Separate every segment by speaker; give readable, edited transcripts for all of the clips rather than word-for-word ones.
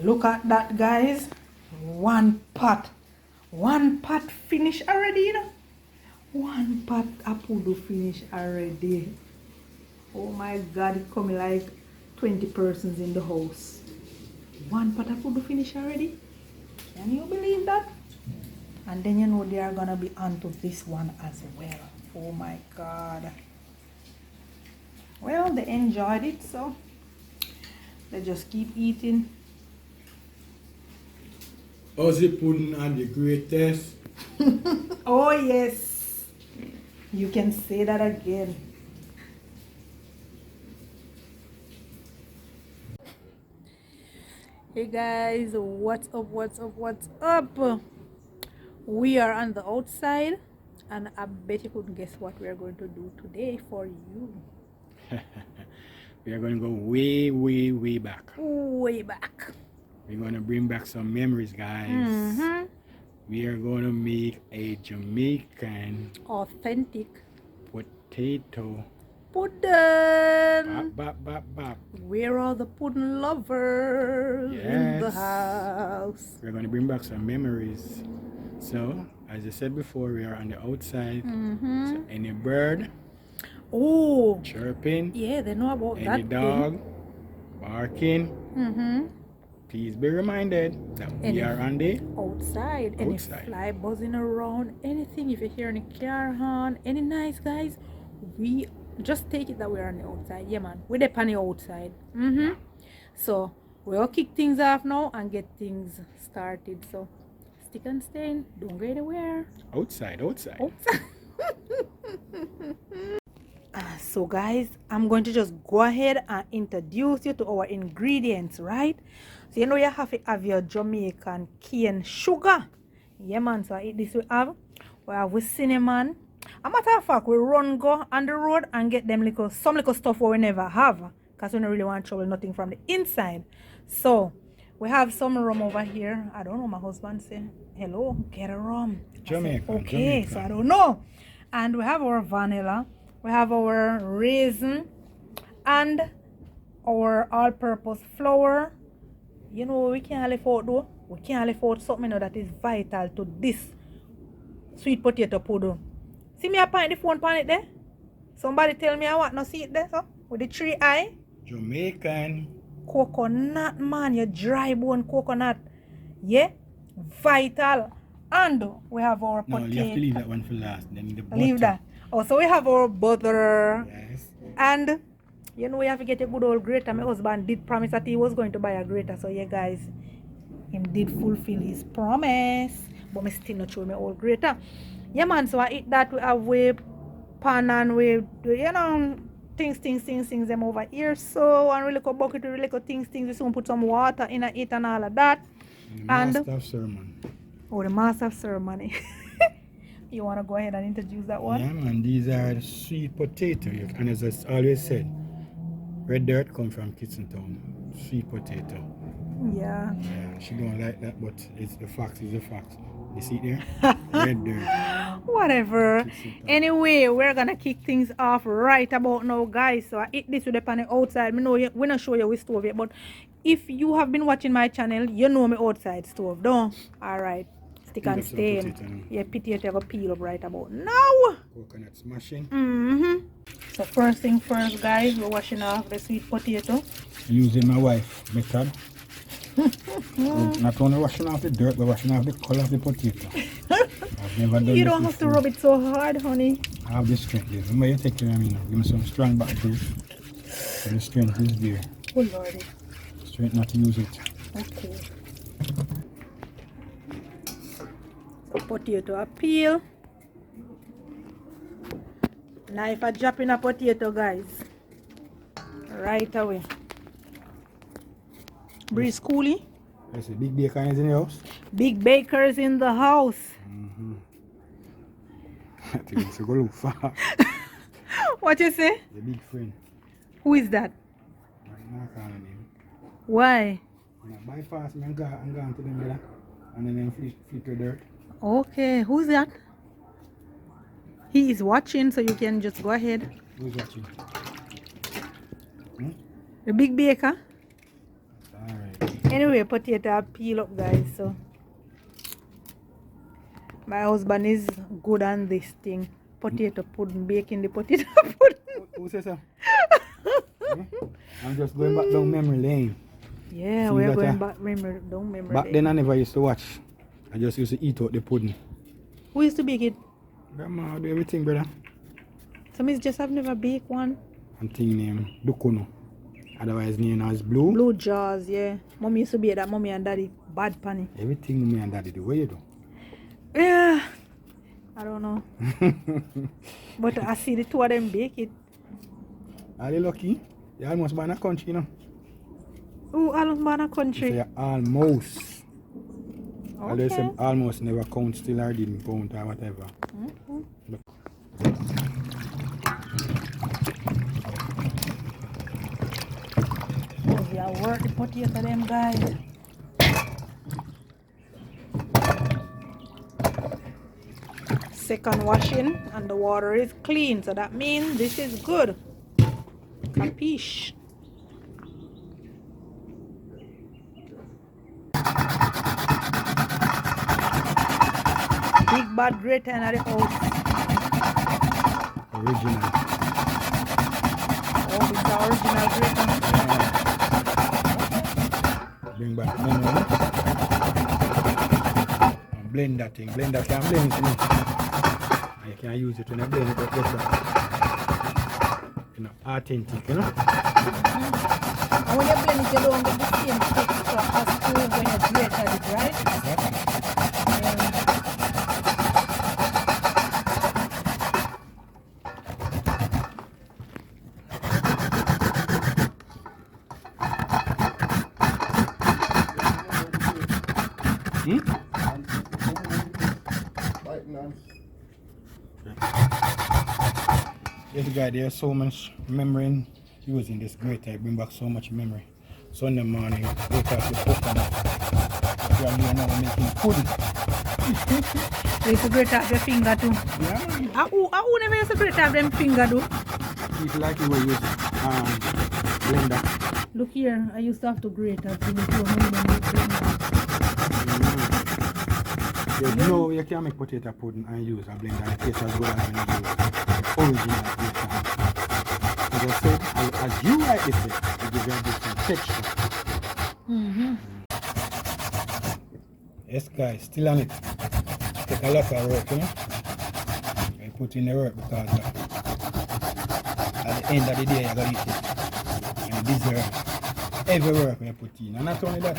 Speaker 1: Look at that, guys. One pot finish already, you know. One pot apudu finish already. Oh my God, it coming like 20 persons in the house. One pot apudu finish already. Can you believe that? And then you know they are gonna be onto this one as well. Oh my God. Well, they enjoyed it, so they just keep eating.
Speaker 2: How's the pudding and the greatest?
Speaker 1: Oh yes, you can say that again. Hey guys, what's up? We are on the outside, and I bet you couldn't guess what we are going to do today for you.
Speaker 2: We are going to go way back.
Speaker 1: Way back.
Speaker 2: We're going to bring back some memories, guys. We are going to make a Jamaican
Speaker 1: Authentic
Speaker 2: potato
Speaker 1: pudding.
Speaker 2: bap.
Speaker 1: Where are the pudding lovers in the
Speaker 2: Yes.
Speaker 1: house?
Speaker 2: We're going to bring back some memories. So, as I said before, we are on the outside. So any bird
Speaker 1: Oh,
Speaker 2: chirping,
Speaker 1: yeah, they know about
Speaker 2: any
Speaker 1: that
Speaker 2: dog barking,
Speaker 1: thing.
Speaker 2: please be reminded that we are on the
Speaker 1: Outside. Any fly buzzing around, anything. If you hear any car horn, any nice guys, we just take it that we're on the outside. Yeah, man, we're the on the outside. So we'll kick things off now and get things started. So stick and stay. Don't go anywhere.
Speaker 2: outside.
Speaker 1: So guys, I'm going to just go ahead and introduce you to our ingredients, right? So you know you have to have your Jamaican cane sugar. Yeah man, so this we have with cinnamon. A matter of fact, we run go on the road and get them some little stuff we never have, because we don't really want trouble nothing from the inside. So we have some rum over here. I don't know, my husband said, hello, get a rum.
Speaker 2: Jamaican.
Speaker 1: Okay, so I don't know. And we have our vanilla. We have our raisin and our all-purpose flour. You know, we can't live out though. We can't live out something that is vital to this sweet potato pudding. See me I point the phone on it there? Somebody tell me I want no see it there, so with the 3 eye.
Speaker 2: Jamaican
Speaker 1: Coconut, man, your dry bone coconut. Yeah, vital. And we have our potato.
Speaker 2: No, you have to leave that one for last. Then the butter.
Speaker 1: Leave that. Oh, so we have our butter.
Speaker 2: Yes.
Speaker 1: And you know we have to get a good old grater. My husband did promise that he was going to buy a grater. So yeah guys, him did fulfill his promise. But me still not show my old grater. Yeah man, so I eat that. We have with pan and with, you know, things them over here. So and really go bucket with really go things. We soon put some water in it and all of that.
Speaker 2: Master of ceremony.
Speaker 1: Oh, the master of ceremony. You want to go ahead and introduce that one?
Speaker 2: Yeah man, these are the sweet potato. And as I always said, red dirt come from Kitchen Town. Sweet potato.
Speaker 1: Yeah.
Speaker 2: Yeah, she don't like that, but it's the facts. You see it there? Red dirt.
Speaker 1: Whatever. Anyway, we're gonna kick things off right about now, guys. So I eat this with the pan outside. Me know we're not show you with stove yet, but if you have been watching my channel, you know me outside stove, don't? Alright. Stick and stay. Yeah, potato go peel up right about now.
Speaker 2: Coconut smashing.
Speaker 1: So first thing first, guys, we're washing off the sweet potato.
Speaker 2: Using my wife method. Not only washing off the dirt, but washing off the color of the potato. I've never done
Speaker 1: You
Speaker 2: this
Speaker 1: don't have to rub it so hard, honey.
Speaker 2: I have the strength. Remember, you take care of me now. Give me some strong back too. So the strength is there.
Speaker 1: Oh lordy.
Speaker 2: Strength not to use it.
Speaker 1: Okay. So potato a peel. Now if I drop in a potato, guys, right away. Breeze coolie.
Speaker 2: That's a big baker is in the house.
Speaker 1: Big bakers in the house.
Speaker 2: I think it's a go look far.
Speaker 1: What you say?
Speaker 2: The big friend.
Speaker 1: Who is that?
Speaker 2: I'm not calling him.
Speaker 1: Why?
Speaker 2: When I bypass me and go to them there, and then flip the dirt.
Speaker 1: Okay, who's that? He is watching, so you can just go ahead.
Speaker 2: Who's watching?
Speaker 1: The big baker.
Speaker 2: Alright.
Speaker 1: Anyway, potato I peel up, guys. So my husband is good on this thing. Potato pudding, baking the potato pudding.
Speaker 2: Who says so? I'm just going back down memory lane.
Speaker 1: Yeah,
Speaker 2: See
Speaker 1: we're
Speaker 2: that,
Speaker 1: going back down memory
Speaker 2: Back
Speaker 1: lane.
Speaker 2: then I never used to watch. I just used to eat out the pudding.
Speaker 1: Who used to bake it?
Speaker 2: Grandma do everything, brother.
Speaker 1: Some is just I've never baked one.
Speaker 2: I'm thinking name Dukuno. Otherwise known as Blue.
Speaker 1: Blue jars, yeah. Mommy used to bake that. Mommy and daddy bad panny.
Speaker 2: Everything mommy and daddy do. What you do?
Speaker 1: Yeah, I don't know. But I see the two of them bake it.
Speaker 2: Are you lucky? You almost born a country, you know.
Speaker 1: Oh, I don't want a
Speaker 2: You
Speaker 1: country.
Speaker 2: say almost. Always say
Speaker 1: Okay.
Speaker 2: almost never count, still or didn't count or whatever. But
Speaker 1: Oh, yeah, work the potato them, guys. Second washing and the water is clean, so that means this is good. Capiche. Big bad grater in the house.
Speaker 2: original.
Speaker 1: Oh, this is the original grater.
Speaker 2: Bring back memory. And blend that thing. Blend that can blend it, you know. And you can use it when you blend it up better. You know, authentic, you know.
Speaker 1: And when you blend it, you don't get the same texture as to when you grate it, right?
Speaker 2: Exactly. Yes, guy, there's so much memory in using this grater. It bring back so much memory. Sunday morning, wake up with coconut. You are now making pudding.
Speaker 1: You used to grate off your finger too.
Speaker 2: Yeah, man.
Speaker 1: Who never used to grate off them finger though?
Speaker 2: People like you will use blender.
Speaker 1: Look here, I used to have to grate off the blender.
Speaker 2: You know you can make potato pudding and use a blender. It tastes as good as when you use original grater. As I said, as you like it, it gives you a different texture. Yes, guys, still on it. Take a lot of work, you know. I put in the work because at the end of the day, you're going to eat it. And you deserve every work you put in. And not only that,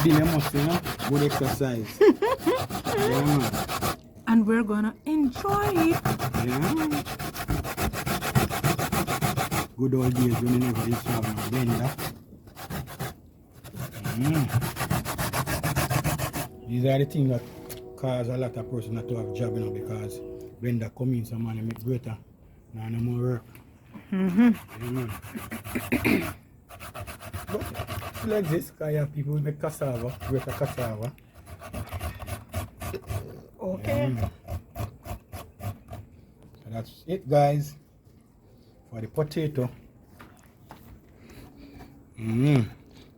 Speaker 2: being a muscle, you know, good exercise. Yeah, man.
Speaker 1: And we're gonna enjoy it.
Speaker 2: Yeah, man. Good old days when you never used to have no blender. These are the things that cause a lot of person not to have job, you know, because blender come in, some man make greater. Now no more work. Yeah, man. But like this, because you have people who make cassava, greater cassava.
Speaker 1: Okay.
Speaker 2: Yeah. So that's it, guys, for the potato.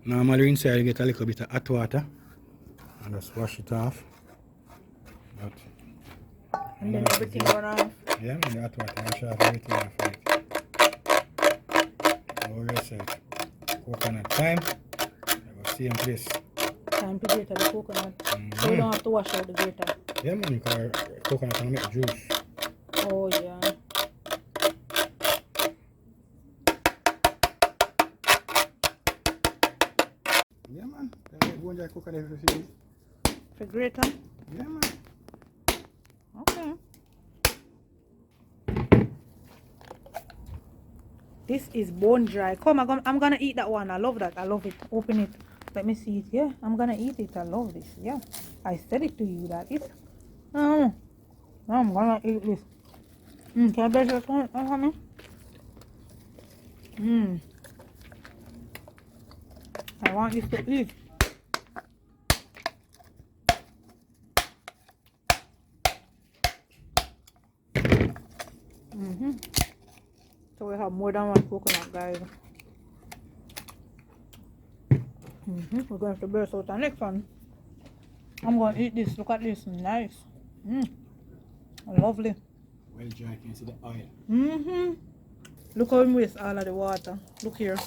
Speaker 2: Normally inside you get a little bit of hot water and just wash it off. But
Speaker 1: And then everything run off.
Speaker 2: yeah, man, the hot water wash off everything off it. Over yourself. Coconut time. I go same place.
Speaker 1: Time to grate the coconut. So you don't have to wash out the grater.
Speaker 2: Yeah, man, because coconut can make juice.
Speaker 1: Oh yeah.
Speaker 2: Yeah, man. Go and cook on everything.
Speaker 1: For grater.
Speaker 2: Yeah, man.
Speaker 1: Okay. This is bone dry. Come, I'm gonna eat that one. I love that. I love it. Open it. Let me see it. Yeah, I'm gonna eat it. I love this. Yeah, I said it to you that it. I'm gonna eat this. Can I bet this one, honey? I want this to eat. So we have more than one coconut, guys. We're going to have to burst out the next one. I'm going to eat this. Look at this. Nice. Lovely.
Speaker 2: Well dry, you can see the oil.
Speaker 1: Look how we waste all of the water. Look here.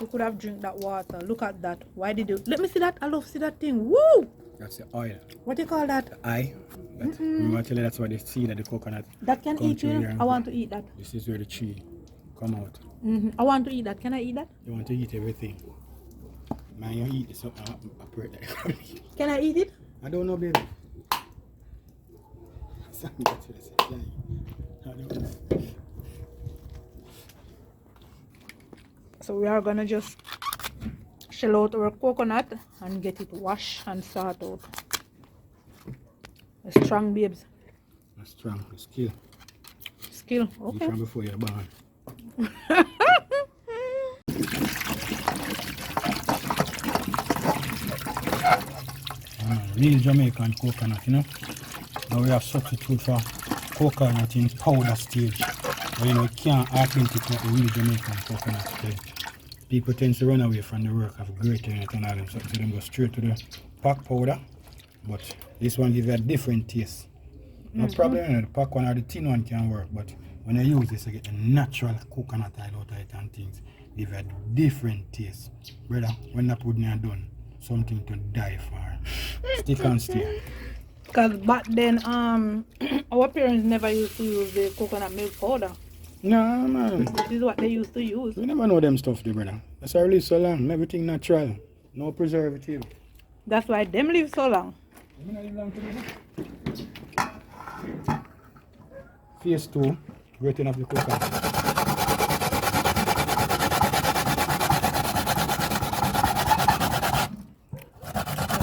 Speaker 1: You could have drink that water. Look at that. Why did you? Let me see that. I love see that thing. Woo!
Speaker 2: That's the oil.
Speaker 1: What do you call that?
Speaker 2: The eye. But remember I tell you that's what they seed of the coconut.
Speaker 1: That can
Speaker 2: come
Speaker 1: eat
Speaker 2: through
Speaker 1: you.
Speaker 2: here.
Speaker 1: I want to eat that.
Speaker 2: This is where the tree come out.
Speaker 1: I want to eat that. Can I eat that?
Speaker 2: You want to eat everything. Man, you eat this up.
Speaker 1: Can I eat it?
Speaker 2: I don't know, baby.
Speaker 1: So we are gonna just shell out our coconut and get it washed and sort out. Strong, babes.
Speaker 2: That's strong. Skill.
Speaker 1: Skill.
Speaker 2: You
Speaker 1: Okay.
Speaker 2: try before you're born. Real Jamaican coconut, you know. Now we have substitute for coconut in powder stage. But you know, it can't authentic like the real Jamaican coconut. Okay? People tend to run away from the work of grating it and all them stuff, so them go straight to the pack powder. But this one gives you a different taste. No problem, you know, the pack one or the tin one can work, but when I use this, I get the natural coconut oil out of it and things. Give you a different taste. Brother, when the pudding are done, something to die for. Stick and stay.
Speaker 1: Because back then, our parents never used to use the coconut milk powder.
Speaker 2: No, man.
Speaker 1: This is what they used to use.
Speaker 2: We never know them stuff, there, brother. That's why I live so long. Everything natural. No preservative.
Speaker 1: That's why them live so long.
Speaker 2: Phase 2, grating of the coconut.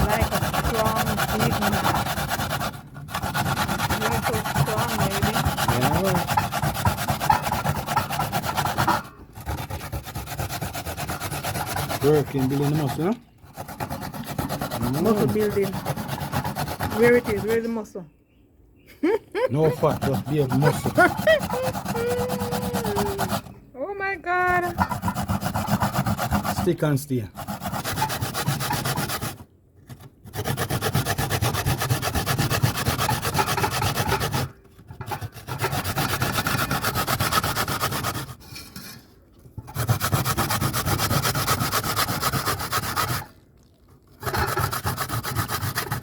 Speaker 1: Like a strong, big man. You're so strong, baby.
Speaker 2: Yeah. Working, building the muscle, huh?
Speaker 1: Muscle building. Where it is? Where's the muscle?
Speaker 2: No fat, just be a muscle.
Speaker 1: Oh my God.
Speaker 2: Stick and stay.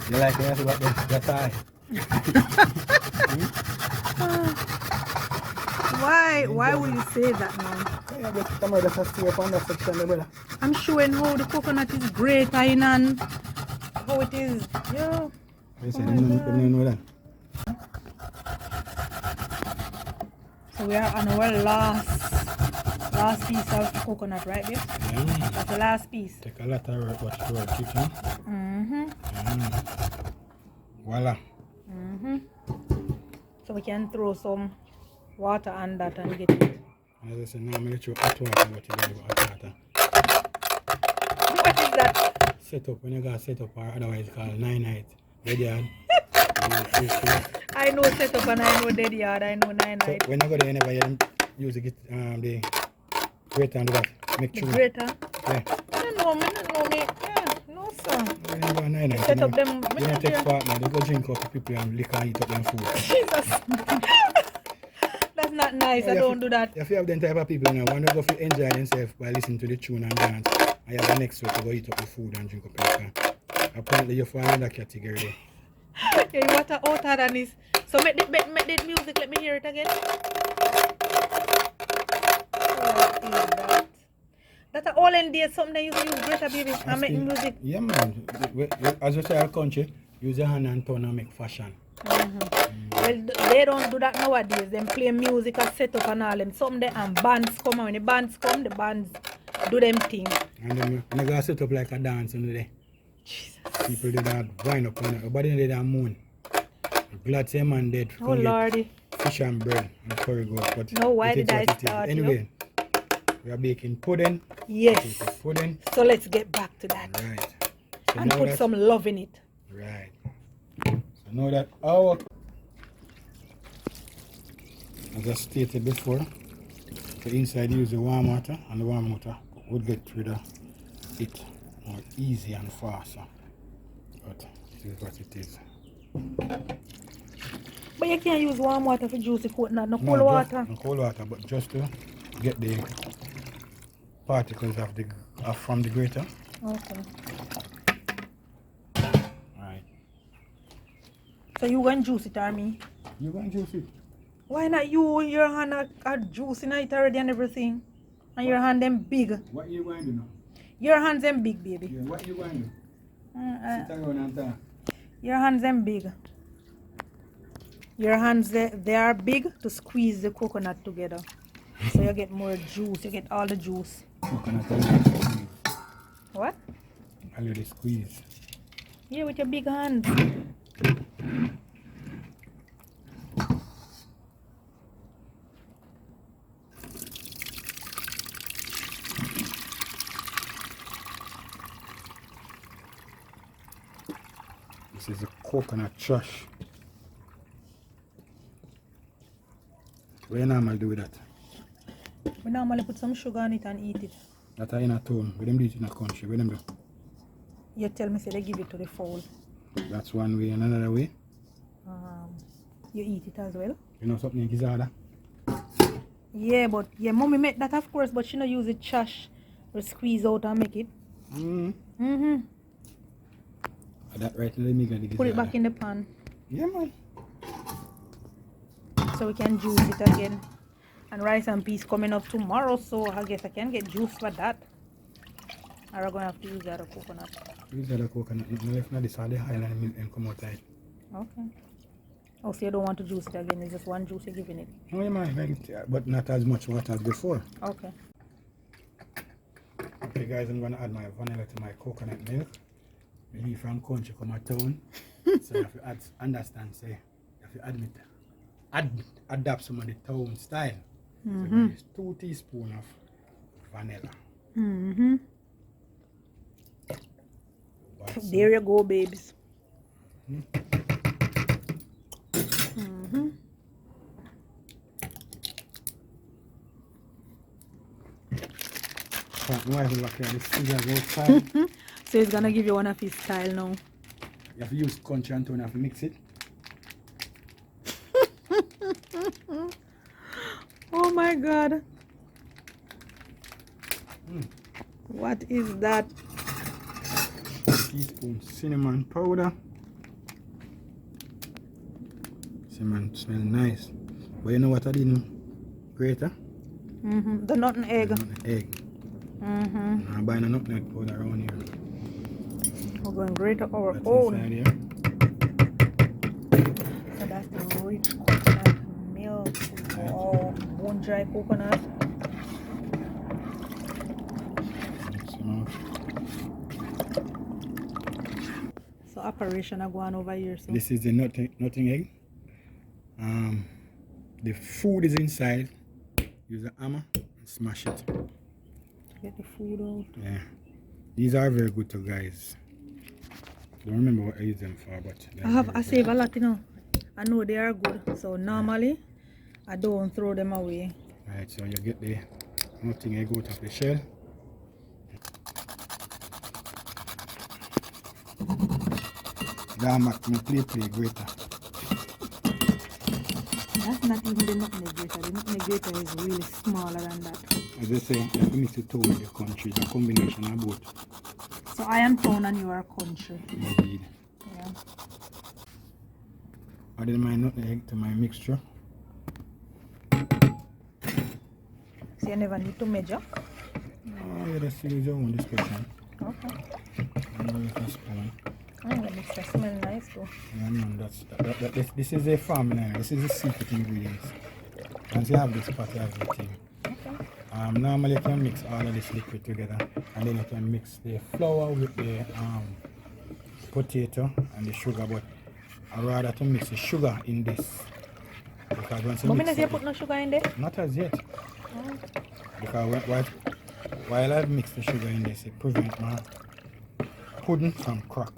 Speaker 2: You like it about the tie?
Speaker 1: Why will you say that now?
Speaker 2: Yeah, but come on, just stay up on that section there, brother.
Speaker 1: I'm showing how the coconut is great, and how it is. Yeah.
Speaker 2: You say, you know that.
Speaker 1: So we are on our last piece of coconut, right, babe?
Speaker 2: Yeah.
Speaker 1: That's the last piece.
Speaker 2: Take a lot of work, but to work it, huh? Voila.
Speaker 1: So we can throw some water on that and get it.
Speaker 2: As I said, now I'm going to throw hot water, but you don't have hot water.
Speaker 1: What is that?
Speaker 2: Set up, when you got set up, or otherwise it's called 9 night. Red yard.
Speaker 1: I know setup and I know dead yard, I know 9
Speaker 2: So
Speaker 1: night.
Speaker 2: when you go there, you never use the grater and do that. Make
Speaker 1: The
Speaker 2: sure.
Speaker 1: grater?
Speaker 2: Yeah.
Speaker 1: I don't know me. Yeah, no sir.
Speaker 2: When you go 9 night,
Speaker 1: Set up them.
Speaker 2: you don't take part now. They go drink up to people and liquor and eat up them food.
Speaker 1: Jesus. That's not nice. I don't do that.
Speaker 2: If you have them type of people now, when they go to enjoy themselves by listening to the tune and dance, I have the next week to go eat up the food and drink up the liquor. Apparently you fall in that category.
Speaker 1: Yeah, you want to outer than this. So make the music, let me hear it again. What is that? That's a all in there, something that you use greater baby and make music.
Speaker 2: Yeah man, as you say our country, use your hand and turn and make fashion.
Speaker 1: Well, they don't do that nowadays. Them play music and set up and all them. Some day and bands come, and when the bands come, the bands do them thing.
Speaker 2: And then you gotta set up like a dance in the day. People did that wind up on it. Everybody did that moon. Glad say man dead.
Speaker 1: Oh lordy.
Speaker 2: Fish and bread and curry goat. But
Speaker 1: No, why
Speaker 2: it is
Speaker 1: did I
Speaker 2: what it is.
Speaker 1: start,
Speaker 2: Anyway, we are baking pudding.
Speaker 1: Yes.
Speaker 2: Pudding.
Speaker 1: So let's get back to that.
Speaker 2: Right. So
Speaker 1: And
Speaker 2: now
Speaker 1: put
Speaker 2: that-
Speaker 1: some love in it.
Speaker 2: Right. So now that our, as I stated before, the inside use the warm water, and the warm water would get rid of it more easy and faster. But this is what it is.
Speaker 1: But you can't use warm water for juicy coconut, no cold
Speaker 2: No,
Speaker 1: water.
Speaker 2: no cold water, but just to get the particles from the grater.
Speaker 1: Okay.
Speaker 2: Right.
Speaker 1: So you going to juice it or me?
Speaker 2: You going to juice it?
Speaker 1: Why not you? Your hand are juicing it already and everything. And your hand them big.
Speaker 2: What you going to do now?
Speaker 1: Your hands them big, baby.
Speaker 2: Yeah, what you going to do? Sit around and talk.
Speaker 1: Your hands them big. Your hands they are big to squeeze the coconut together. So you get more juice. You get all the juice.
Speaker 2: Coconut squeeze.
Speaker 1: What?
Speaker 2: A little squeeze.
Speaker 1: Yeah, with your big hands.
Speaker 2: This is a coconut trash. What you normally do with that?
Speaker 1: We normally put some sugar on it and eat it.
Speaker 2: That are in a town. Where them do it in a country? Where them do?
Speaker 1: You tell me say they give it to the fowl.
Speaker 2: That's one way. And another way,
Speaker 1: You eat it as well.
Speaker 2: you know something in Gizzarda?
Speaker 1: Yeah, but yeah, mommy make that of course, but she no use it trash. We squeeze out and make it.
Speaker 2: That right in the middle of the
Speaker 1: Put it
Speaker 2: Gizzarda.
Speaker 1: back in the pan
Speaker 2: Yeah, man.
Speaker 1: so we can juice it again. And rice and peas coming up tomorrow, so I guess I can get juice for that. Or I'm gonna have to use the other coconut.
Speaker 2: Use the coconut. No, if not, this all the Highland milk and come out right.
Speaker 1: Okay. Oh, so you don't want to juice it again? It's just one juice you're giving it.
Speaker 2: No, you might like it, but not as much water as before.
Speaker 1: Okay.
Speaker 2: Okay, guys, I'm gonna add my vanilla to my coconut milk. Maybe from country come a town, so you have to understand. Say, you have to adapt some of the town style. So use 2 teaspoons of vanilla.
Speaker 1: There you go, babes. So he's gonna give you one of his style now.
Speaker 2: You have to use country and town, you have to mix it.
Speaker 1: Oh my god. What is that?
Speaker 2: Teaspoon cinnamon powder. Cinnamon smells nice. But you know what I didn't grater?
Speaker 1: The nutmeg egg.
Speaker 2: Egg. I'm buying a nutmeg powder around here.
Speaker 1: We're going to grate our
Speaker 2: That's
Speaker 1: own.
Speaker 2: inside here.
Speaker 1: So that's the rich coconut milk. Oh, bone dry coconut.
Speaker 2: Mix them out.
Speaker 1: So operation are going over here. So
Speaker 2: This is the nutmeg egg. The food is inside. Use a hammer and smash it.
Speaker 1: get the food out.
Speaker 2: Yeah, these are very good too, guys. Don't remember what I use them for, but
Speaker 1: I save a lot, you know. I know they are good, so normally I don't throw them away.
Speaker 2: Right, so you get the nutmeg egg out of the shell. Down back to my play grater.
Speaker 1: That's not even the nutmeg grater. The nutmeg grater is really smaller than that.
Speaker 2: As I say, you have to mix it with the country. It's a combination of both.
Speaker 1: So I am town and you are country.
Speaker 2: Indeed.
Speaker 1: Yeah.
Speaker 2: Added my nutmeg to my mixture.
Speaker 1: So you never need to measure.
Speaker 2: Oh, yeah, that's use your own discretion.
Speaker 1: Okay.
Speaker 2: Spoon.
Speaker 1: The mixture smells nice too.
Speaker 2: Yeah, man, this is a formula. This is the secret ingredients. Once you have this pot, you have everything.
Speaker 1: Okay.
Speaker 2: Normally you can mix all of this liquid together, and then you can mix the flour with the potato and the sugar. But I rather to mix the sugar in this, because once you mix
Speaker 1: you
Speaker 2: it,
Speaker 1: put no sugar in there?
Speaker 2: not as yet,
Speaker 1: Oh.
Speaker 2: because while I mix the sugar in this, it prevents my pudding from crack.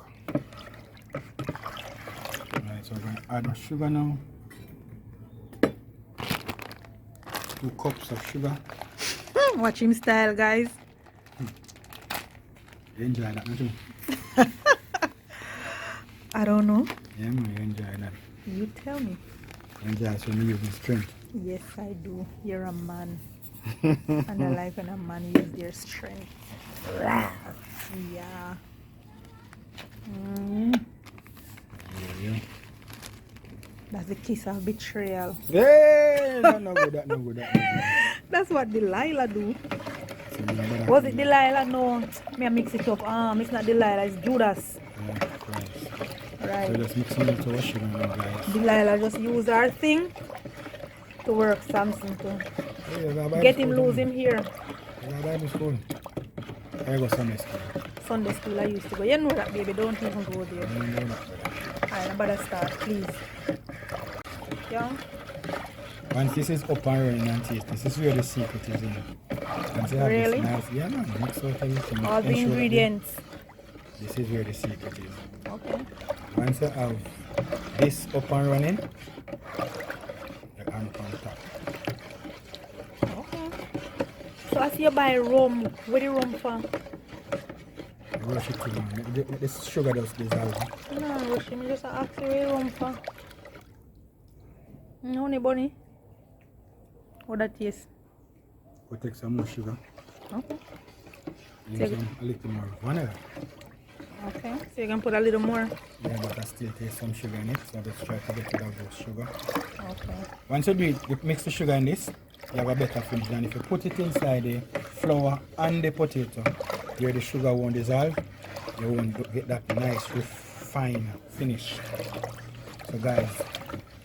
Speaker 2: Alright, so we're going to add my sugar now. 2 cups of sugar.
Speaker 1: Watch him style, guys.
Speaker 2: You enjoy that, don't you?
Speaker 1: I don't know.
Speaker 2: Yeah, man, you enjoy that.
Speaker 1: You tell me.
Speaker 2: You enjoy so you use strength.
Speaker 1: Yes, I do. You're a man. And I like when a man uses their strength. Yeah.
Speaker 2: Yeah.
Speaker 1: That's the kiss of betrayal.
Speaker 2: Hey, that no good, that no good, that no good.
Speaker 1: That's what Delilah do.
Speaker 2: So, you know, that
Speaker 1: Was it Delilah? No. Me I mix it up. It's not Delilah, it's Judas.
Speaker 2: Yeah, right. So
Speaker 1: Right.
Speaker 2: just mixing it to sugar now, guys.
Speaker 1: Delilah just use her thing to work Samson to
Speaker 2: Hey, you got Bible
Speaker 1: get him,
Speaker 2: school,
Speaker 1: lose
Speaker 2: don't
Speaker 1: him here.
Speaker 2: you? You got Bible school. I go Sunday school.
Speaker 1: Sunday school I used to go. You know that, baby. Don't even go there.
Speaker 2: I don't know that.
Speaker 1: Alright, I better start, please. Yeah.
Speaker 2: Once this is up and running and taste, this is where the secret is in. Once you have
Speaker 1: Really?
Speaker 2: this nice, yeah man, mix out everything.
Speaker 1: All the
Speaker 2: Ensure that
Speaker 1: ingredients.
Speaker 2: This is where the secret is.
Speaker 1: Okay.
Speaker 2: Once you have this up and running, you can on top.
Speaker 1: Okay. So as you buy rum, what the rum for?
Speaker 2: You rush it to man. This sugar does dissolve.
Speaker 1: No, rush me just ask you what the rum for. Honey bunny. What that taste?
Speaker 2: We'll take some more sugar.
Speaker 1: Okay.
Speaker 2: Use
Speaker 1: Take it.
Speaker 2: a little more vanilla.
Speaker 1: Okay. So you can put a little more.
Speaker 2: Yeah, but I still taste some sugar in it, so let's try to get rid of those sugar.
Speaker 1: Okay.
Speaker 2: Once you do it, you mix the sugar in this, you have a better finish than if you put it inside the flour and the potato, where the sugar won't dissolve, you won't get that nice refined finish. So guys,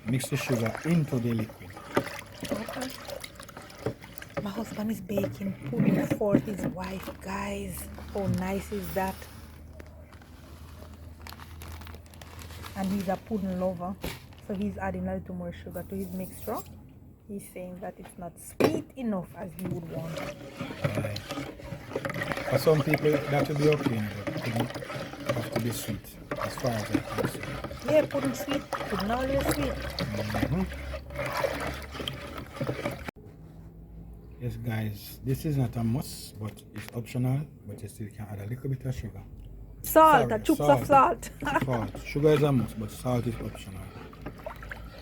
Speaker 2: mix the sugar into the liquid.
Speaker 1: Okay. My husband is baking pudding for his wife, guys. How nice is that? And he's a pudding lover, so he's adding a little more sugar to his mixture. He's saying that it's not sweet enough as he would want.
Speaker 2: Right. For some people, that will be okay, but pudding have to be sweet, as far as I can see.
Speaker 1: Yeah, pudding sweet, pudding always sweet.
Speaker 2: Yes guys, this is not a must, but it's optional, but you still can add a little bit of sugar.
Speaker 1: Salt,
Speaker 2: Sorry,
Speaker 1: a chips of salt.
Speaker 2: Salt. Sugar is a must, but salt is optional.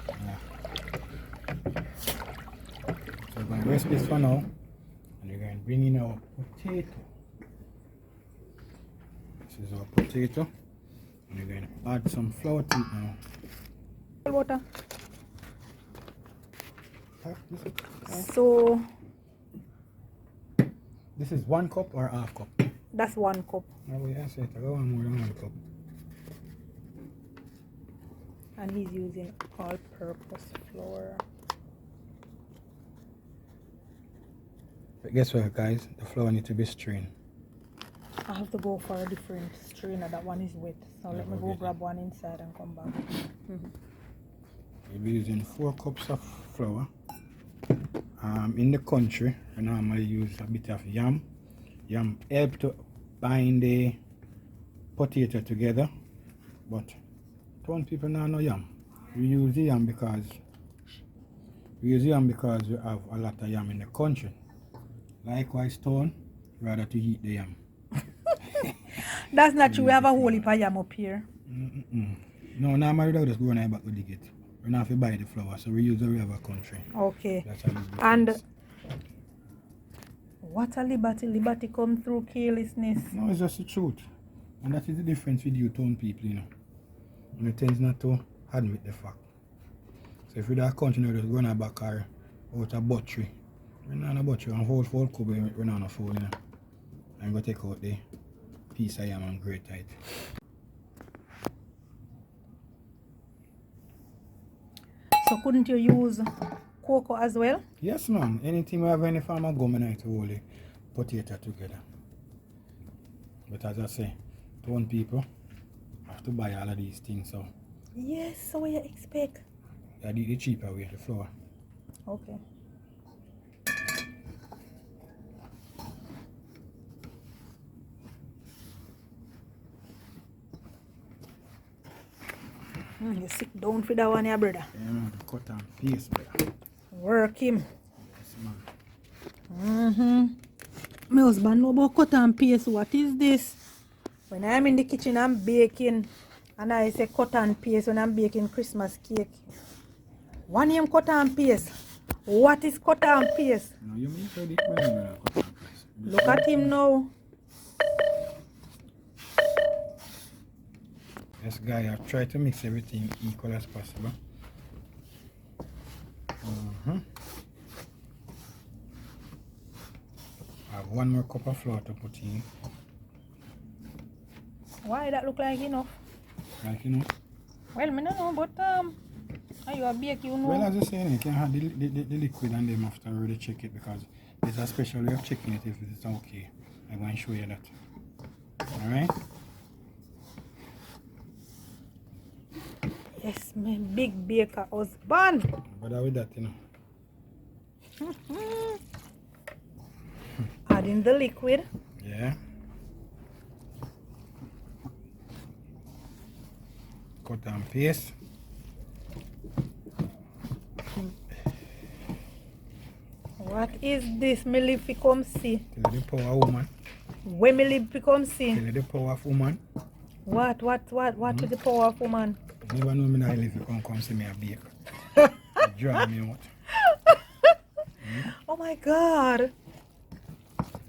Speaker 2: Yeah. So we're going to rest this for now, and we're going to bring in our potato. This is our potato, and we're going to add some flour to it now.
Speaker 1: Water.
Speaker 2: So,
Speaker 1: So
Speaker 2: this is 1 cup or half cup?
Speaker 1: that's 1 cup.
Speaker 2: Oh, yeah, so I got one more than 1 cup.
Speaker 1: And he's using all-purpose flour.
Speaker 2: But guess what, guys? The flour needs to be strained.
Speaker 1: I have to go for a different strainer. That one is wet. So let me go grab one inside and come back.
Speaker 2: We'll be using 4 cups of flour. In the country, we normally use a bit of yam. Yam help to bind the potato together, but town people now know yam. We use yam because we have a lot of yam in the country. Likewise, town rather to eat the yam.
Speaker 1: That's not true. We have a whole heap of yam up here.
Speaker 2: No, normally we just go on back to dig it. We don't have to buy the flour, so we use the river country.
Speaker 1: Okay.
Speaker 2: That's how we do
Speaker 1: And
Speaker 2: things.
Speaker 1: what a liberty. Liberty come through carelessness.
Speaker 2: No, it's just the truth. And that is the difference with you town people, you know. And it tends not to admit the fact. So if we don't continue just going back or out a butchery, we're not on a butchery and whole cover, we're not on a fool, you know. I'm going to take out the piece I am and grate it.
Speaker 1: So couldn't you use cocoa as well?
Speaker 2: Yes, man. Anything we have any farmer government to hold the potato together. But as I say, town people have to buy all of these things, so
Speaker 1: Yes, so what you expect?
Speaker 2: that is the cheaper way, the flour.
Speaker 1: Okay. You sit down for that one, yeah, brother.
Speaker 2: Yeah, man, cut and paste, brother.
Speaker 1: Work him.
Speaker 2: Yes, man.
Speaker 1: My husband know about cut and paste. What is this? When I'm in the kitchen, I'm baking, and I say cut and paste when I'm baking Christmas cake. One name cut and paste. What is cut and paste?
Speaker 2: No, you mean so different when you cut and paste.
Speaker 1: Look at him now.
Speaker 2: This guy, I've tried to mix everything equal as possible. I have one more cup of flour to put in.
Speaker 1: Why that look like enough?
Speaker 2: Like, you know.
Speaker 1: Well, I don't know, but are you a bake, you know?
Speaker 2: Well, as I say, you can have the liquid and then after really check it because there's a special way of checking it if it's okay. I'm going to show you that. Alright?
Speaker 1: Yes, my big baker husband.
Speaker 2: But with that, you know.
Speaker 1: Adding the liquid.
Speaker 2: Yeah. Cut and paste.
Speaker 1: What is this? Me live to come see.
Speaker 2: Tell you the power of woman.
Speaker 1: When me live to come see.
Speaker 2: Tell you the power of woman.
Speaker 1: What is the power of woman?
Speaker 2: You never know me now live you come see me a bake. You drive me out.
Speaker 1: Oh my God.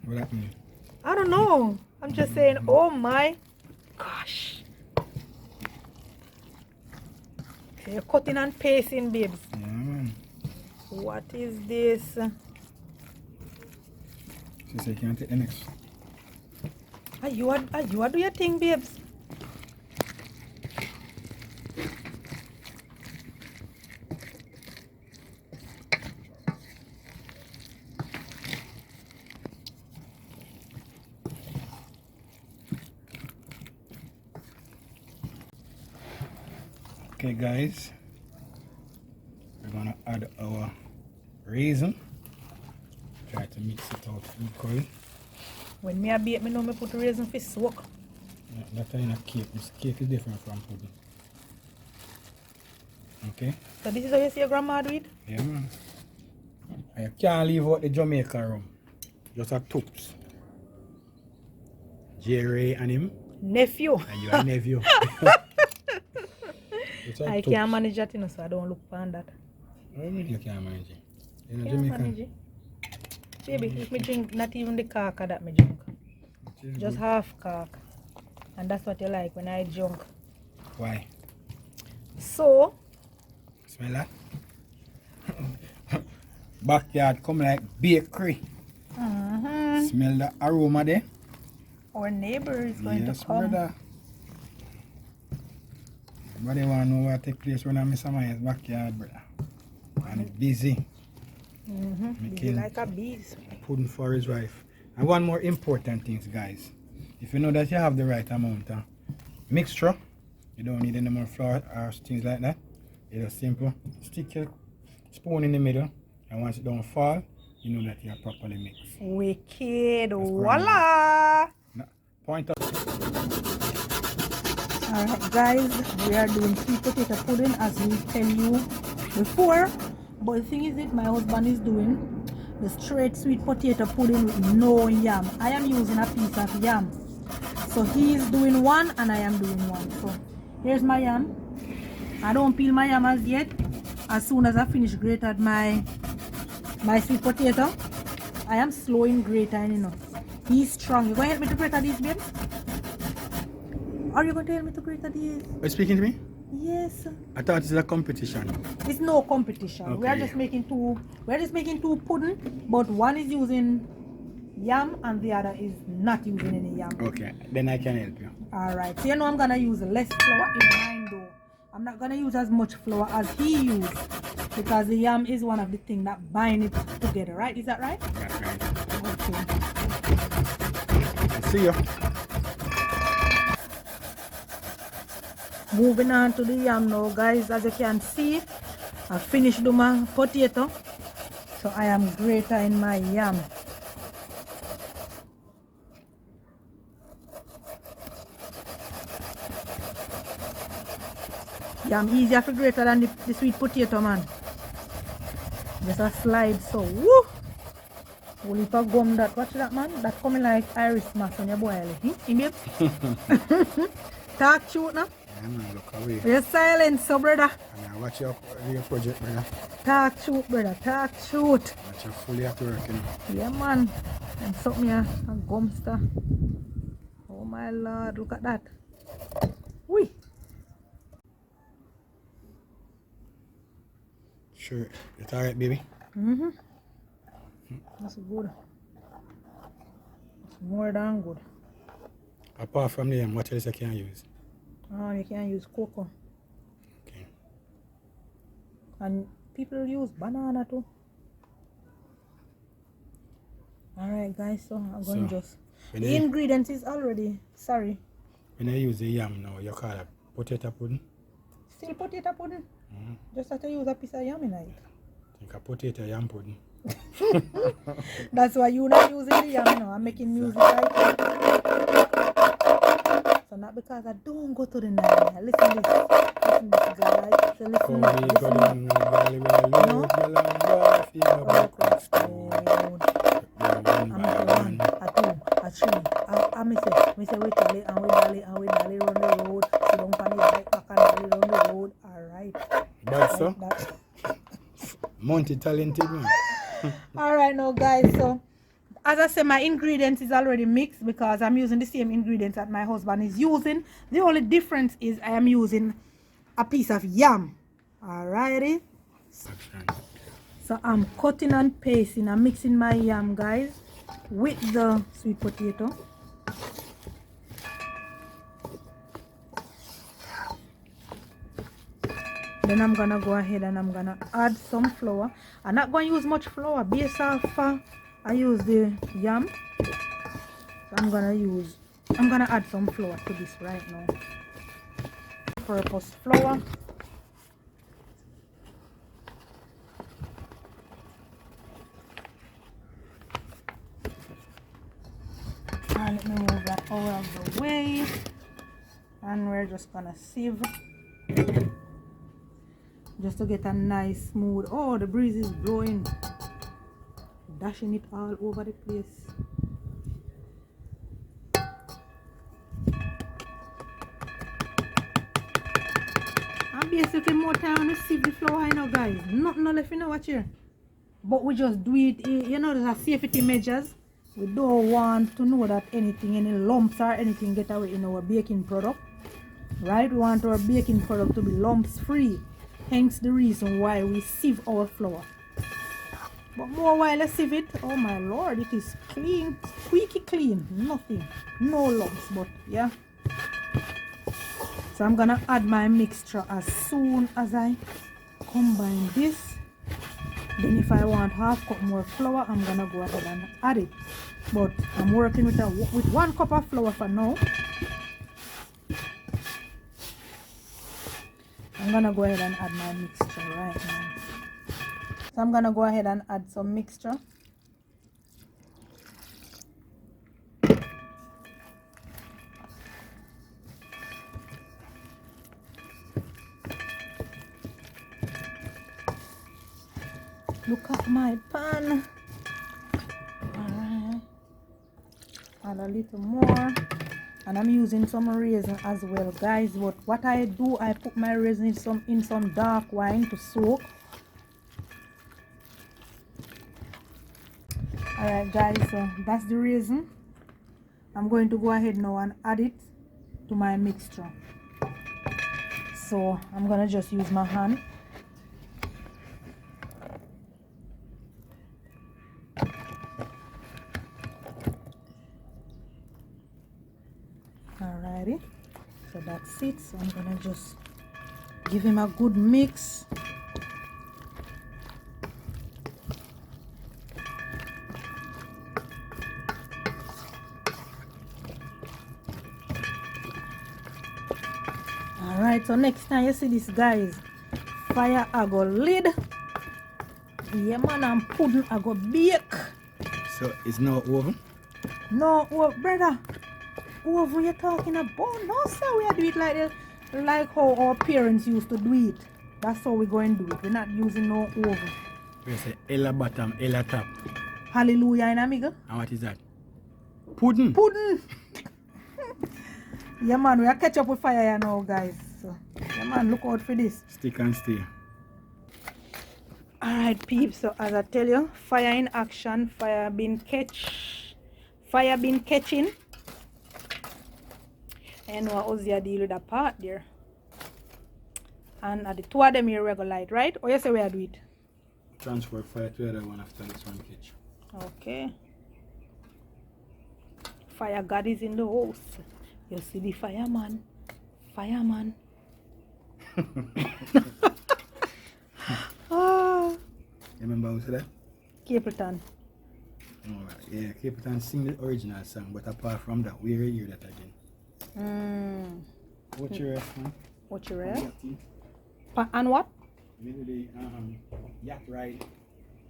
Speaker 2: What that mean?
Speaker 1: I don't know. I'm just saying, oh my gosh. So you're cutting and pasting, babes.
Speaker 2: Yeah, man.
Speaker 1: What is this?
Speaker 2: She said, can I take the next?
Speaker 1: Are you do your thing, babes?
Speaker 2: Okay, guys. We're gonna add our raisin. Try to mix it out equally.
Speaker 1: When me a bake, me know me put raisin for soak.
Speaker 2: Yeah, that's in a cake. This cake is different from pudding. Okay?
Speaker 1: So this is how you see your grandma do it?
Speaker 2: Yeah, man. I can't leave out the Jamaican rum. Just a toops. Jerry and him.
Speaker 1: Nephew.
Speaker 2: And your nephew.
Speaker 1: I can't manage that, you know, so I don't look on that.
Speaker 2: What do you mean you can't manage it? You know,
Speaker 1: Can't
Speaker 2: Jamaican.
Speaker 1: manage it. Baby, if me drink not even the cack of that me drink. Just half cack. And that's what you like when I drink.
Speaker 2: Why?
Speaker 1: So,
Speaker 2: Smell that? Backyard come like bakery. Smell the aroma there?
Speaker 1: our neighbor is going
Speaker 2: Yes,
Speaker 1: to come.
Speaker 2: brother. Everybody want to know what take place when I miss my backyard, brother. And it's busy.
Speaker 1: Busy
Speaker 2: Making
Speaker 1: like a bees.
Speaker 2: pudding for his wife. And one more important thing, guys. If you know that you have the right amount of mixture, you don't need any more flour or things like that. It's just simple. Stick your spoon in the middle, and once it don't fall, you know that you are properly mixed.
Speaker 1: Wicked. Voila!
Speaker 2: Now, point out.
Speaker 1: Alright guys, we are doing sweet potato pudding as we tell you before. But the thing is that my husband is doing the straight sweet potato pudding with no yam. I am using a piece of yam. So he is doing one and I am doing one. So here's my yam. I don't peel my yam as yet. As soon as I finish grated my sweet potato, I am slow in grating, you know. He's strong. You going to help me to grate these, babe? Are you going to help me to grate these?
Speaker 2: Are you speaking to me?
Speaker 1: Yes.
Speaker 2: I thought it's a competition.
Speaker 1: It's no competition.
Speaker 2: Okay.
Speaker 1: We are just making two. We are just making two pudding, but one is using yam and the other is not using any yam.
Speaker 2: Okay, then I can help you.
Speaker 1: All right. So you know I'm gonna use less flour in mine though. I'm not gonna use as much flour as he used because the yam is one of the things that bind it together. Right? Is that right?
Speaker 2: That's right.
Speaker 1: Okay.
Speaker 2: See you.
Speaker 1: Moving on to the yam now, guys. As you can see, I finished doing my potato, so I am grating my yam. Yam easier to grate than the sweet potato, man. Just a slide, so woo! Will you gum that? Watch that, man. That coming like iris mask when you boil it. Hmm? Babe? Talk shoot now.
Speaker 2: Yeah, man, look away.
Speaker 1: You're silent, so brother.
Speaker 2: And watch your project, brother.
Speaker 1: Talk shoot, brother. Talk shoot.
Speaker 2: Watch your fully at work, you know.
Speaker 1: Yeah, man. And something here, a gumster. Oh my lord, look at that. Wee.
Speaker 2: Sure. It's alright, baby?
Speaker 1: Mm-hmm. That's good. It's more than good.
Speaker 2: Apart from them, what else I can use?
Speaker 1: Oh, you can use cocoa.
Speaker 2: Okay.
Speaker 1: And people use banana too. Alright guys, so I'm going to just... The ingredients is already, sorry.
Speaker 2: When I use the yam now, you call it potato pudding?
Speaker 1: Still potato pudding? Just have to use a piece of yam in it.
Speaker 2: I think a potato yam pudding.
Speaker 1: That's why you're not using the yam, you know. I'm making music right now. So not because I don't go to the night. Listen this. Listen this, guys. So listen this. I'm a one, a two, a three. I say, wait till and we dally run the road. So don't find it right back and dally run the road. Alright.
Speaker 2: But so? Multi-talented man.
Speaker 1: Alright now guys, so as I said, my ingredients is already mixed because I'm using the same ingredients that my husband is using. The only difference is I am using a piece of yam. Alrighty. So I'm cutting and pasting and mixing my yam, guys, with the sweet potato. Then I'm gonna go ahead and I'm gonna add some flour. I'm not going to use much flour based off I use the yam. So I'm gonna add some flour to this right now. Purpose flour. And let me move that out of the way. And we're just gonna sieve just to get a nice smooth. Oh, the breeze is blowing, dashing it all over the place. And basically more time to sieve the flour, you know, guys. Nothing left, you know, watch here. But we just do it, you know, there's a safety measures. We don't want to know that any lumps or anything get away in our baking product, right? We want our baking product to be lumps free. Hence the reason why we sieve our flour. But more while I sieve it, oh my lord, it is clean, squeaky clean, nothing, no lumps. But yeah, so I'm gonna add my mixture as soon as I combine this. Then if I want half cup more flour, I'm gonna go ahead and add it. But I'm working with 1 cup of flour for now. I'm gonna go ahead and add my mixture right now. So I'm gonna go ahead and add some mixture. Look at my pan. Alright. Add a little more. And I'm using some raisin as well, guys. But what I do, I put my raisin in some dark wine to soak. Alright guys, so that's the raisin. I'm going to go ahead now and add it to my mixture. So I'm gonna just use my hand. Alrighty, so that's it. So I'm gonna just give him a good mix. Alright, so next time you see this, guys, fire I go lid. Yeah man, and pudding I go bake.
Speaker 2: So it's no oven?
Speaker 1: No, brother. Oven you're talking about? No sir, we do it like how our parents used to do it. That's how we're going to do it. We're not using no oven.
Speaker 2: We say Ella bottom, Ella top.
Speaker 1: Hallelujah in amigo.
Speaker 2: And what is that? Pudding.
Speaker 1: Pudding. Yeah man, we are catch up with fire here now guys. So yeah man, look out for this.
Speaker 2: Stick and stay.
Speaker 1: Alright peeps, so as I tell you, fire in action, fire been catching. And what was your deal with that part there? And at the two of them here we go light, right? Or you say we are do it?
Speaker 2: Transfer fire to the other one after this one catch.
Speaker 1: Okay. Fire God is in the house. You see the fireman. Fireman. Ah.
Speaker 2: You remember who said that?
Speaker 1: Capleton.
Speaker 2: Oh, yeah, Capleton sing the original song, but apart from that, we will hear that again. What's your rest, man?
Speaker 1: What you read? And what?
Speaker 2: Maybe the yak ride.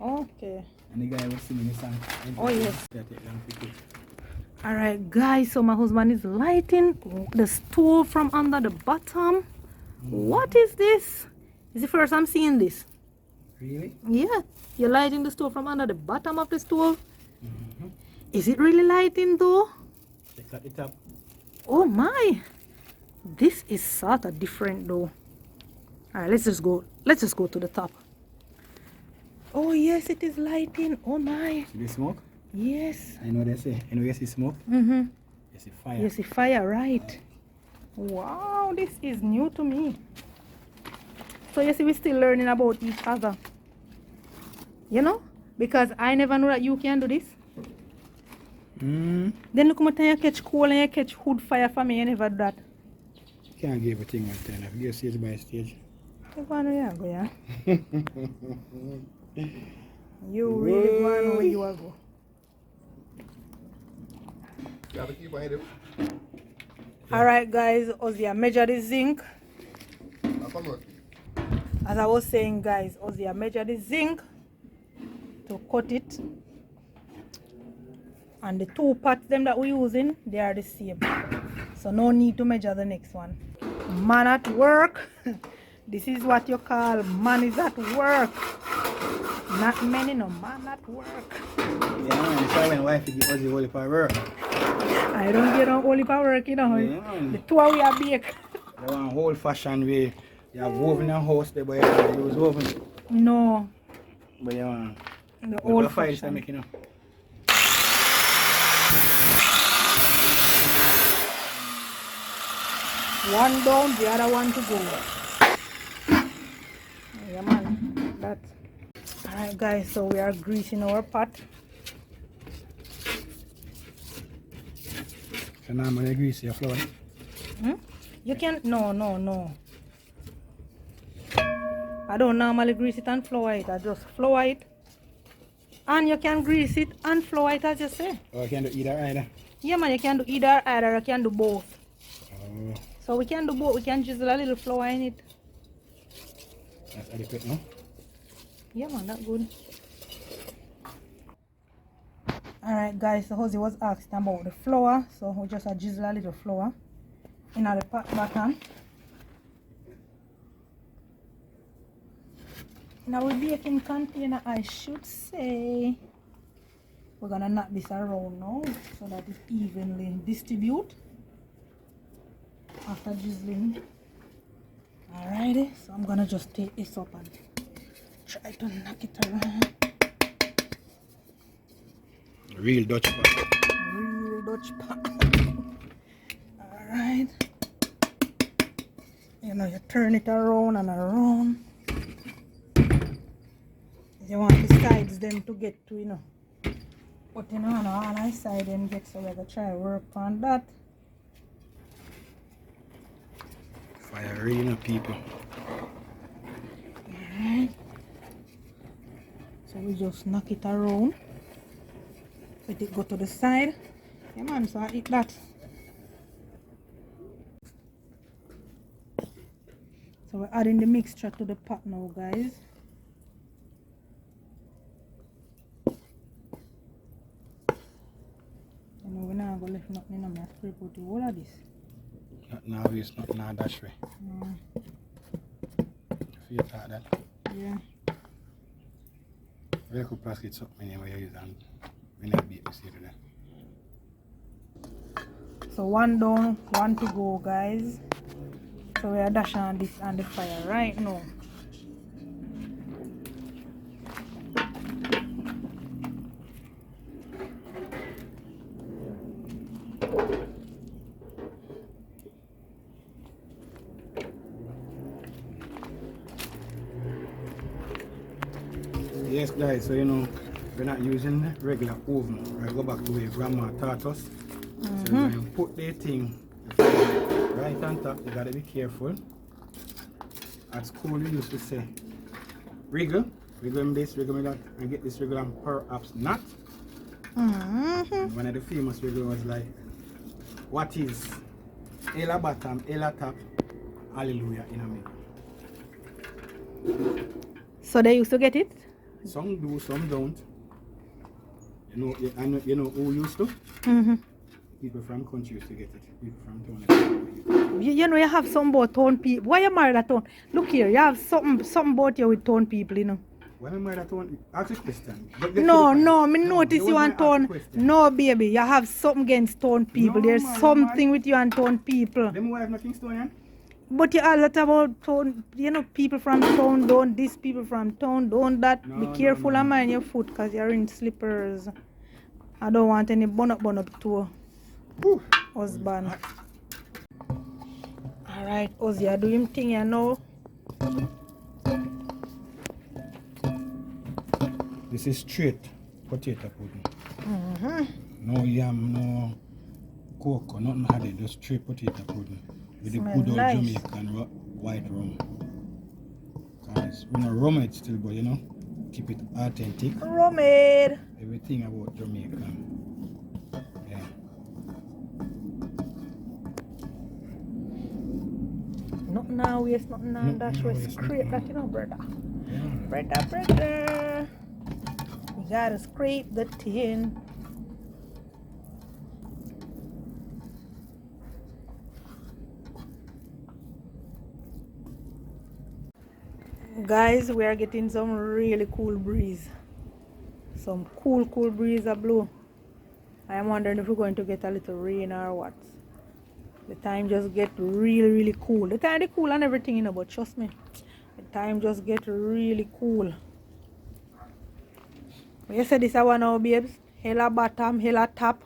Speaker 1: Okay.
Speaker 2: And the guy was singing the song.
Speaker 1: Oh, yes.
Speaker 2: That take long to cook.
Speaker 1: Alright guys, so my husband is lighting the stove from under the bottom. What is this? Is the first I'm seeing this?
Speaker 2: Really?
Speaker 1: Yeah, you're lighting the stove from under the bottom of the stove. Is it really lighting though?
Speaker 2: Check out the top.
Speaker 1: Oh my, this is sort of different though. Alright, let's just go to the top. Oh yes, it is lighting. Oh my.
Speaker 2: See the smoke?
Speaker 1: Yes.
Speaker 2: I know they say. You know you see smoke?
Speaker 1: You
Speaker 2: You see fire.
Speaker 1: see fire, right? Wow, this is new to me. So you see, we're still learning about each other. You know? Because I never knew that you can do this. Then look how time you catch coal and you catch wood fire for me, you never do that.
Speaker 2: Can't give everything one time. If you go stage by stage.
Speaker 1: You You really want where you are go. Alright guys, Ozzy, measure the zinc. As I was saying guys, Ozzy, measure the zinc to cut it. And the two pots them that we're using, they are the same. So no need to measure the next one. Man at work. This is what you call man is at work. Not many, no man at work.
Speaker 2: Yeah, man. That's why when wife give us the whole for work.
Speaker 1: I don't get on only for work, you know.
Speaker 2: Yeah, man.
Speaker 1: The two we are bake.
Speaker 2: They want old fashioned way. You have woven a house there, but you use woven.
Speaker 1: No.
Speaker 2: But you want.
Speaker 1: The old
Speaker 2: fire
Speaker 1: fashion.
Speaker 2: make, you know.
Speaker 1: One down, the other one to go. Yeah man, that. Alright guys, so we are greasing our pot.
Speaker 2: So now I'm going to grease your flour.
Speaker 1: You can, no. I don't normally grease it and flour it. I just flour it. And you can grease it and flour it as you say.
Speaker 2: Or you can do either either.
Speaker 1: Yeah man, you can do either or you can do both.
Speaker 2: Oh,
Speaker 1: So we can do both. We can drizzle a little flour in it.
Speaker 2: that's adequate, no?
Speaker 1: Yeah man, that's good. Alright guys, so Jose was asking about the flour. So we just drizzle a little flour in the pot bottom. Now we baking container, I should say. We're gonna knock this around now so that it evenly distribute after drizzling. Alrighty, so I'm gonna just take this up and try to knock it around.
Speaker 2: Real Dutch pot.
Speaker 1: Real Dutch pot. Alright. You know, you turn it around and around. You want the sides them to get to, you know. But you know, on all side them get, so we're gonna try work on that.
Speaker 2: Fire real, you know, people.
Speaker 1: Alright. So we just knock it around. Let it go to the side. Yeah man, so I eat that. So we're adding the mixture to the pot now guys. You know, we're not going to lift nothing in my scrape out the whole of this.
Speaker 2: Not now, it's not now that way. Feel like that.
Speaker 1: Yeah.
Speaker 2: Very good plastic something anyway you use and when I beat this here today.
Speaker 1: So one down, one to go, guys. So we are dashing on this on the fire right now.
Speaker 2: Yes guys, so you know we're not using regular oven. I go back to where grandma taught us. So when you put the thing right on top, you gotta be careful. At school we used to say wriggle in this, wriggle in that, and get this wriggle and perhaps not. And one of the famous wriggle was like, what is Ella bottom, Ella top, hallelujah in a middle.
Speaker 1: So they used to get it?
Speaker 2: Some do, some don't. You know who used to? People from country used to get it. People from town.
Speaker 1: You know you have some about town people. Why you married at town? Look here, you have something about you with town people, you know.
Speaker 2: Why am I married at town? Ask a question.
Speaker 1: Me notice you and town. No, baby, you have something against town people.
Speaker 2: No,
Speaker 1: There's
Speaker 2: man,
Speaker 1: something with you and town people.
Speaker 2: Them wife not Kingstonian?
Speaker 1: But you all that about town, you know, people from town don't this, people from town don't that. Be careful and mind your foot because you're in slippers. I don't want any bun up to husband. Alright, Ozzy, I do him thing you know.
Speaker 2: This is straight potato pudding. No yam, no cocoa, nothing added, just straight potato pudding. With the good old
Speaker 1: nice.
Speaker 2: Jamaican white rum. Guys, we know rum it still, but you know, keep it authentic.
Speaker 1: Rum it.
Speaker 2: Everything about Jamaican. Yeah.
Speaker 1: Nothing now waste, nothing now dash waste. Scrape that, you know, brother. Brother. You gotta scrape the tin. Guys, we are getting some really cool breeze. Some cool breeze a blow. I am wondering if we're going to get a little rain or what. The time just get really cool. The time they cool and everything, you know, but trust me, the time just get really cool. When you say this one now, babes, hella bottom, hella top.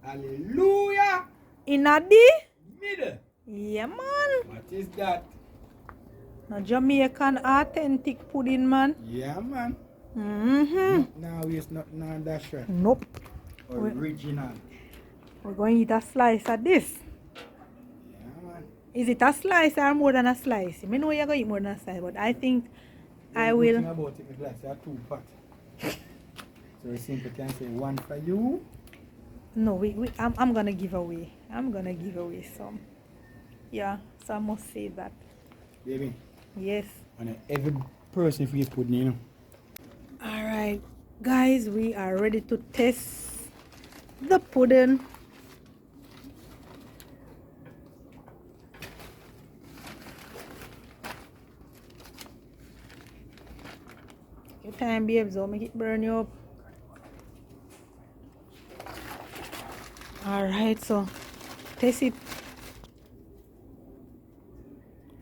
Speaker 2: Hallelujah!
Speaker 1: In a the
Speaker 2: Middle.
Speaker 1: yeah, man.
Speaker 2: What is that?
Speaker 1: Now Jamaican authentic pudding, man.
Speaker 2: Yeah, man. Now it's not that short.
Speaker 1: Nope.
Speaker 2: Original.
Speaker 1: We're going to eat a slice of this.
Speaker 2: Yeah, man.
Speaker 1: Is it a slice or more than a slice? I know you're going to eat more than a slice, but I think I will.
Speaker 2: Thing about it, it's like there are 2 pots. So we simply can say one for you.
Speaker 1: No, I'm gonna give away. I'm gonna give away some. Yeah, so I must say that.
Speaker 2: Baby.
Speaker 1: Yes.
Speaker 2: And every person if you put you know.
Speaker 1: Alright, guys, we are ready to test the pudding. Your time, babes, don't make it burn you up. Alright, so test it.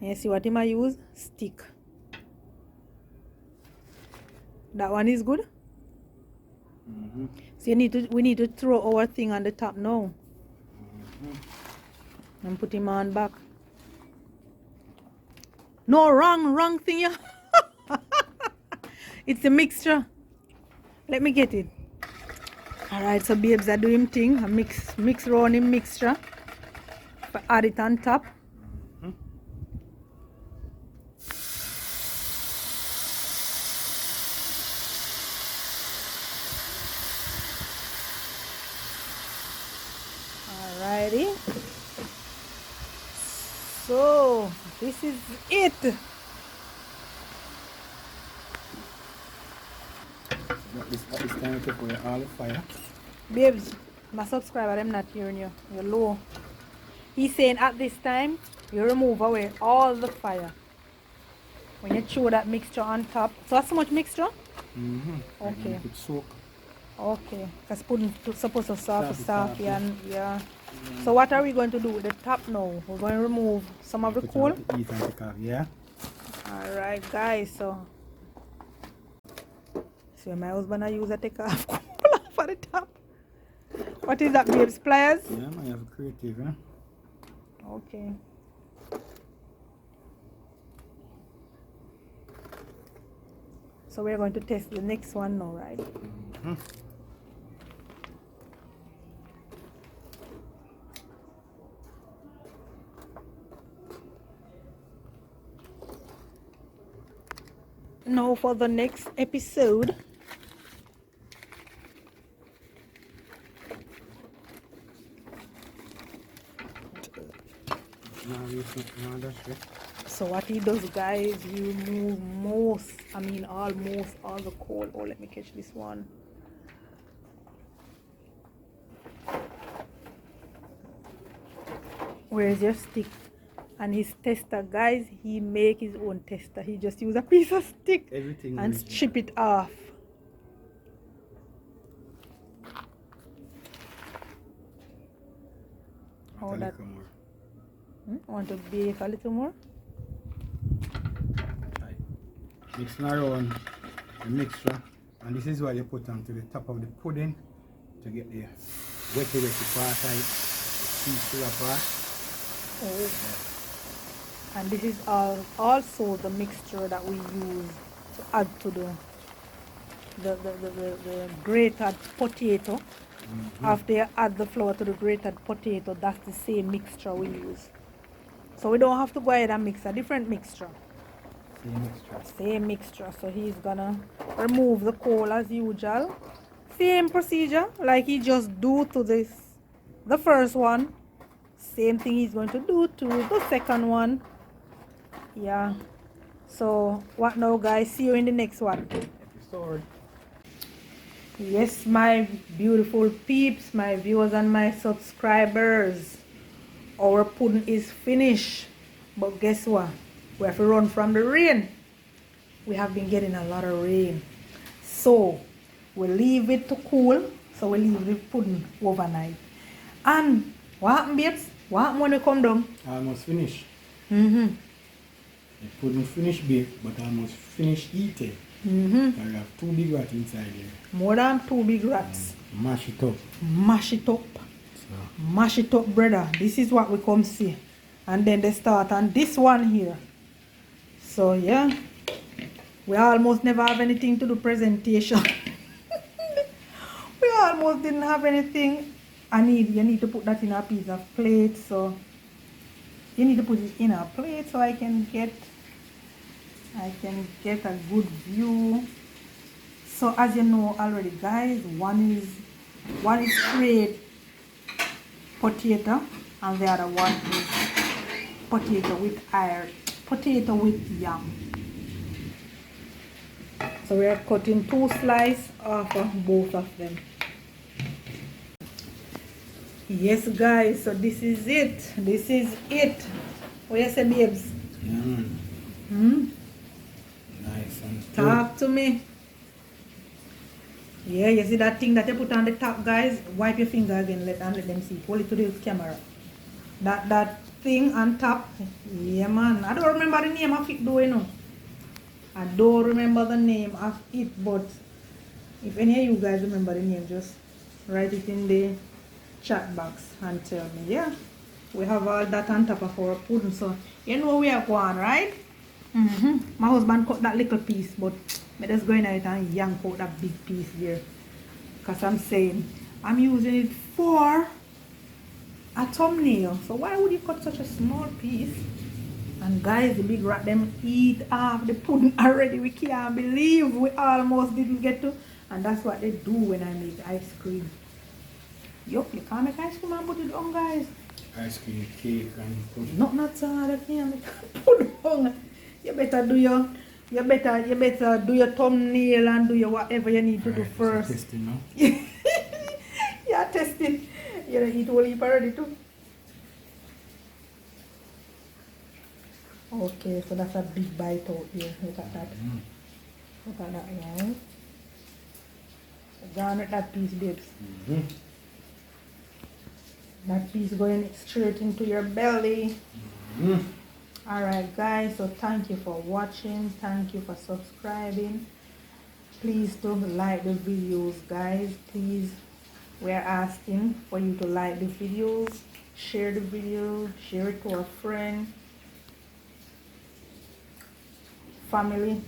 Speaker 1: You see what I use? Stick. That one is good. So we need to throw our thing on the top now. And put him on back. No, wrong thing, yeah. It's a mixture. Let me get it. Alright, so babes are doing thing. I mix around in mixture. Add it on top. Alrighty. So this is it.
Speaker 2: This time we take away all the fire.
Speaker 1: Babes, my subscriber, I'm not hearing you. You're low. He's saying at this time, you remove away all the fire. When you throw that mixture on top. So that's so much mixture? Okay.
Speaker 2: Make it soak.
Speaker 1: Okay, because pudding supposed to
Speaker 2: Soft,
Speaker 1: soft,
Speaker 2: yeah.
Speaker 1: and yeah. So what are we going to do with the top now? We're going to remove some of the
Speaker 2: Put
Speaker 1: coal.
Speaker 2: out the heat and take off, yeah?
Speaker 1: Alright guys, so my husband I use a take off coal off at the top. What is that, babes? Pliers?
Speaker 2: Yeah, man, you have creative, yeah?
Speaker 1: Okay. So we're going to test the next one now, right?
Speaker 2: Mm-hmm.
Speaker 1: Now for the next episode.
Speaker 2: No, that's it.
Speaker 1: So what he does, guys, you remove almost all the coal. Oh, let me catch this one. Where's your stick? And his tester, guys, he make his own tester. He just use a piece of stick
Speaker 2: Everything
Speaker 1: and
Speaker 2: original.
Speaker 1: strip it off.
Speaker 2: A
Speaker 1: Oh, that.
Speaker 2: little more.
Speaker 1: Want to bake a little more?
Speaker 2: Right. Mix around the mixture, and this is what you put onto the top of the pudding to get the wetty part, like piece to the part.
Speaker 1: Oh. And this is also the mixture that we use to add to the grated potato. After you add the flour to the grated potato, that's the same mixture we use. So we don't have to go ahead and mix a different mixture.
Speaker 2: Same mixture.
Speaker 1: Same mixture. So he's gonna remove the coal as usual. Same procedure like he just do to the first one. Same thing he's going to do to the second one. Yeah. So what now, guys? See you in the next one.
Speaker 2: Episode.
Speaker 1: Yes, my beautiful peeps, my viewers and my subscribers, our pudding is finished. But guess what? We have to run from the rain. We have been getting a lot of rain. So we leave it to cool. So we leave the pudding overnight. And what happened, babes? What happened when we come down?
Speaker 2: Almost finished.
Speaker 1: Mm-hmm.
Speaker 2: The pudding finished baked, but almost finished eaten.
Speaker 1: Mm-hmm.
Speaker 2: I have 2 big rats inside there.
Speaker 1: More than 2 big rats.
Speaker 2: Mash it up.
Speaker 1: Mash it up.
Speaker 2: So,
Speaker 1: Mash it up, brother. This is what we come see. And then they start on this one here. So yeah, we almost never have anything to do presentation. We almost didn't have anything. You need to put that in a piece of plate. So you need to put it in a plate so I can get a good view. So as you know already, guys, one is straight potato and the other one is potato with yam. So we are cutting 2 slices off of both of them. Yes, guys, so this is it. What you say, babes?
Speaker 2: yeah, man. Nice and good.
Speaker 1: Talk to me. Yeah, you see that thing that you put on the top, guys? Wipe your finger again and let them see. Hold it to the camera. That thing on top. Yeah, man. I don't remember the name of it though, you know. I don't remember the name of it, but if any of you guys remember the name, just write it in the chat box and tell me. Yeah, we have all that on top of our pudding, so you know we are going, right? My husband cut that little piece, but I'm just going out and yank out that big piece there, because I'm saying I'm using it for a thumbnail. So why would you cut such a small piece? And guys, the big rat them eat half the pudding already. We can't believe we almost didn't get to. And that's what they do when I make ice cream. Yup, you can't make ice cream and put it on, guys.
Speaker 2: Ice cream, cake, and pudding.
Speaker 1: Not so hard, you can't put it on. You better do your thumbnail and do your whatever you need to do first.
Speaker 2: Testing now.
Speaker 1: Yeah, testing. You don't eat whole heap already too. Okay, so that's a big bite out here. Look at that. Look at that, right? Gone with that piece, babes.
Speaker 2: Mm-hmm.
Speaker 1: That piece going straight into your belly.
Speaker 2: Mm-hmm.
Speaker 1: Alright guys, so thank you for watching. Thank you for subscribing. Please do like the videos, guys. Please, we're asking for you to like the videos, share the video, share it to a friend, family.